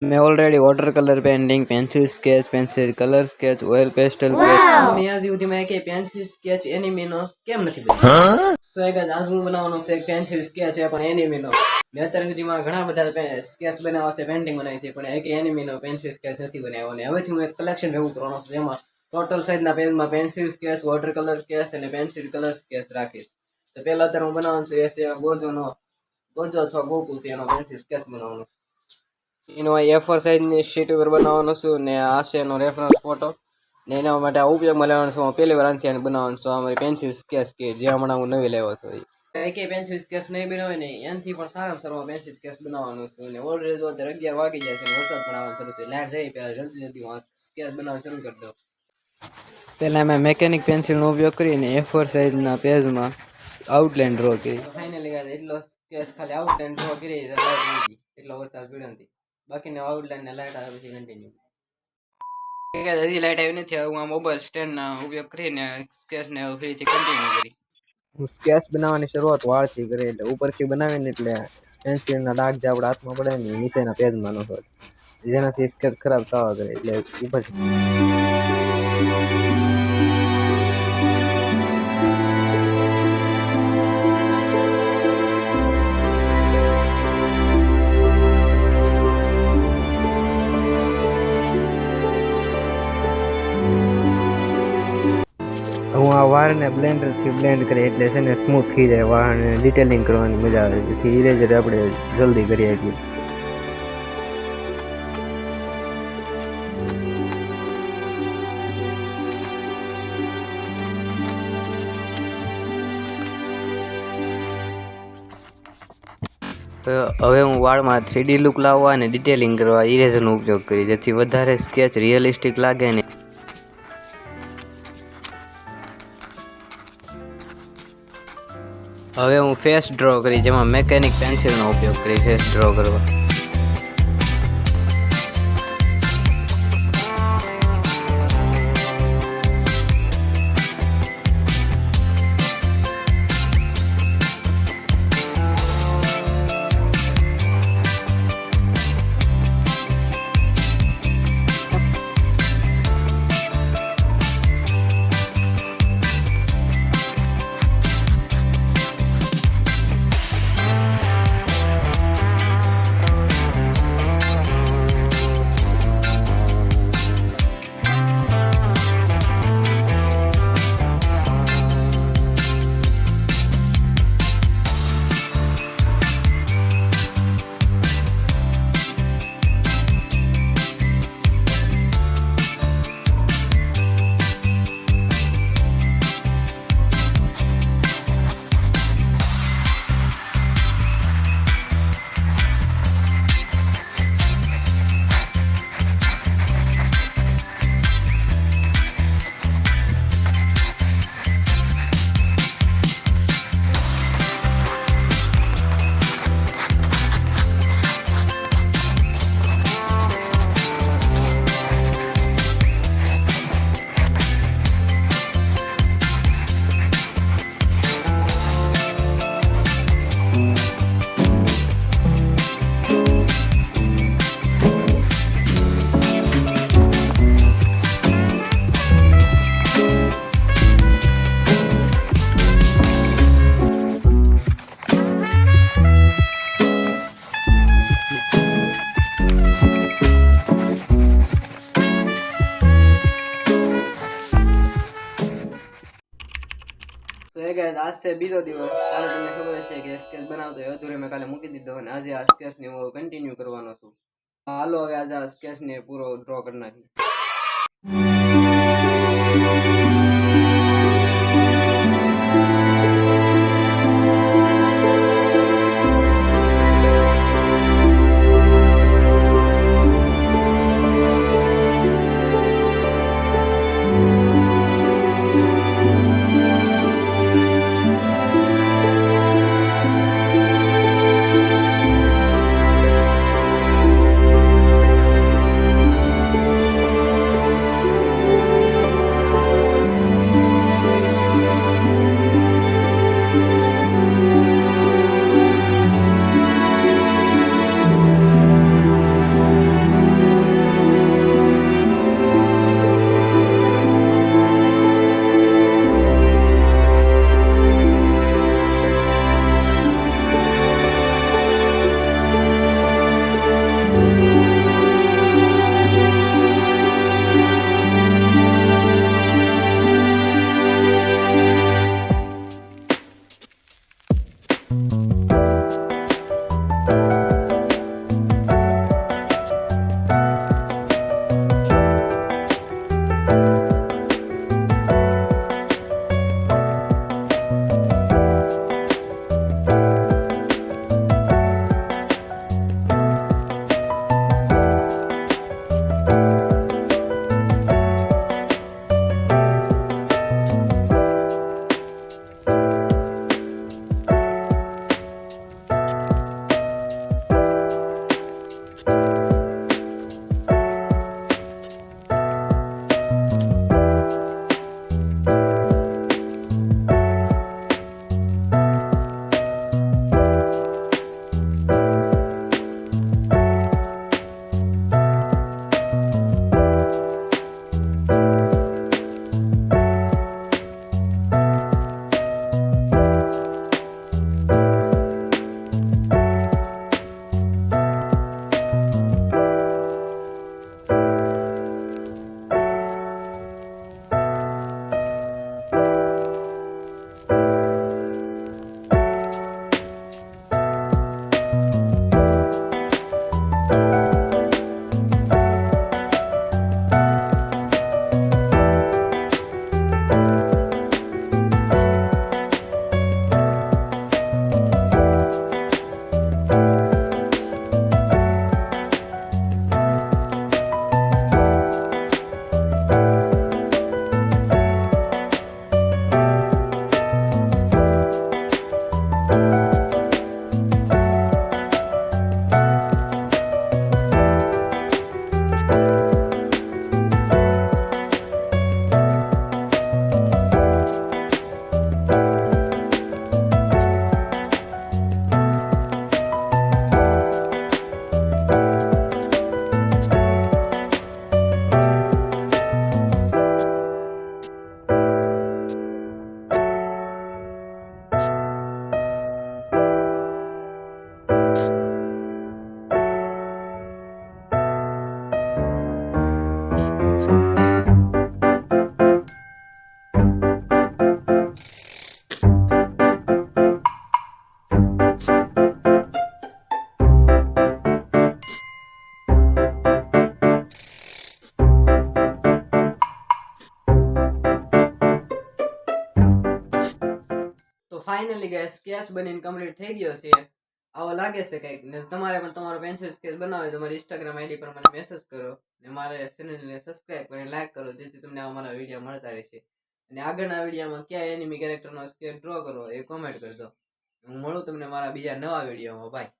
मैं already water colour painting pencil sketch pencil colour sketch oil pastel मैं आज સુધી માં કે પેન્સિલ સ્કેચ એનિમીનો કેમ નથી બન્યો તો એક આજ હું બનાવવાનો છે એક પેન્સિલ સ્કેચ છે પણ એનિમીનો મેં અત્યાર સુધીમાં ઘણા બધા સ્કેચ બનાવ્યા છે પેન્ટિંગ બનાવી છે પણ એક એનિમીનો પેન્સિલ સ્કેચ નથી બનાવ્યો અને હવેથી હું એક કલેક્શન ભેગું કરવાનો છું જેમાં ટોટલ સાઈઝના પેજમાં pencil sketch water colour sketch અને પેન્સિલ કલર સ્કેચ રાખીશ તો પહેલા અત્યારે હું બનાવવાનું છું એ છે ગોજો અથવા ગોકુલ છે એનો પેન્સિલ સ્કેચ બનાવવાનો એનો A4 સાઇઝની શીટ ઉપર બનાવવાનો છું ને આ છે એનો રેફરન્સ ફોટો ને એના માટે આ ઉપયોગમાં લેવાનો છું હું પહેલી વાર આનથી બનાવવાનો છું અમારી પેન્સિલ સ્કેચ કે જે હમણાં હું નવી લેવો છું એકે પેન્સિલ સ્કેચ નહીં બનાવે ને એનાથી પણ સારામાં સારું પેન્સિલ સ્કેચ બનાવવાનું છું ને ઓલરેડી તો અત્યારે 11 વાગી જાય છે વરસાદ પણ આવવાનું શરૂ છે લાઈટ જાય પહેલાં જલ્દી હું સ્કેચ બનાવવાનું શરૂ કરી દઉં પહેલાં મેં મેકેનિક પેન્સિલનો ઉપયોગ કરીને A4 સાઇઝના પેજમાં આઉટલાઇન ડ્રો કરી ફાઇનલી એટલો સ્કેચ ખાલી આઉટલાઇન ડ્રો કરી એટલો વરસાદ પડ્યો નથી બાકીનો આઉટલાઇન ને લાઈટ આવે પછી કન્ટિન્યુ હજી લાઈટ આવી નથી હું આ મોબાઈલ સ્ટેન્ડના ઉપયોગ કરીને સ્કેચને ફરીથી કન્ટિન્યુ કરી હું સ્કેચ બનાવવાની શરૂઆત વાળથી કરી એટલે ઉપરથી બનાવીને એટલે પેન્સિલના ડાઘ જે આપણા હાથમાં પડે ને નીચેના પેજમાં ન હોય જેનાથી સ્કેચ ખરાબ થવા કરે એટલે ઉપરથી હું આ વાળને બ્લેન્ડરથી બ્લેન્ડ કરી એટલે છે ને સ્મૂથ થઈ જાય વાળને ડિટેલિંગ કરવાની મજા આવે જેથી ઇરેઝર આપણે જલ્દી કરી શકીએ હવે હું વાળમાં 3D લુક લાવવા અને ડિટેલિંગ કરવા ઇરેઝરનો ઉપયોગ કરી જેથી વધારે સ્કેચ રિયલિસ્ટિક લાગે ને હવે હું ફેસ ડ્રો કરી જેમાં મેકેનિક પેન્સિલનો ઉપયોગ કરી ફેસ ડ્રો કરવા આજ છે બીજો દિવસ કાલે તમને ખબર છે કે સ્કેચ બનાવતો હોય અધૂરે મેં કાલે મૂકી દીધો અને આજે આ સ્કેચને હું કન્ટિન્યુ કરવાનો છું હાલો હવે આજે આ સ્કેચને પૂરો ડ્રો કરી નાખી ફાઇનલી ગાઈસ સ્કેચ બનીને કમ્પ્લીટ થઈ ગયો છે. આવો લાગે છે કંઈક. ને તમારે પણ તમારો પેન્સિલ સ્કેચ બનાવવો હોય તો મારી ઇન્સ્ટાગ્રામ આઈડી પર મને મેસેજ કરો ને મારે ચેનલને સબસ્ક્રાઇબ કરીને લાઈક કરો, જેથી તમને અમારા વિડીયો મળતા રહેશે. અને આગળના વિડીયોમાં કયા એનિમી કેરેક્ટરનો સ્કેચ ડ્રો કરો એ કોમેન્ટ કરજો. હું મળું તમને મારા બીજા નવા વિડીયોમાં. બાય.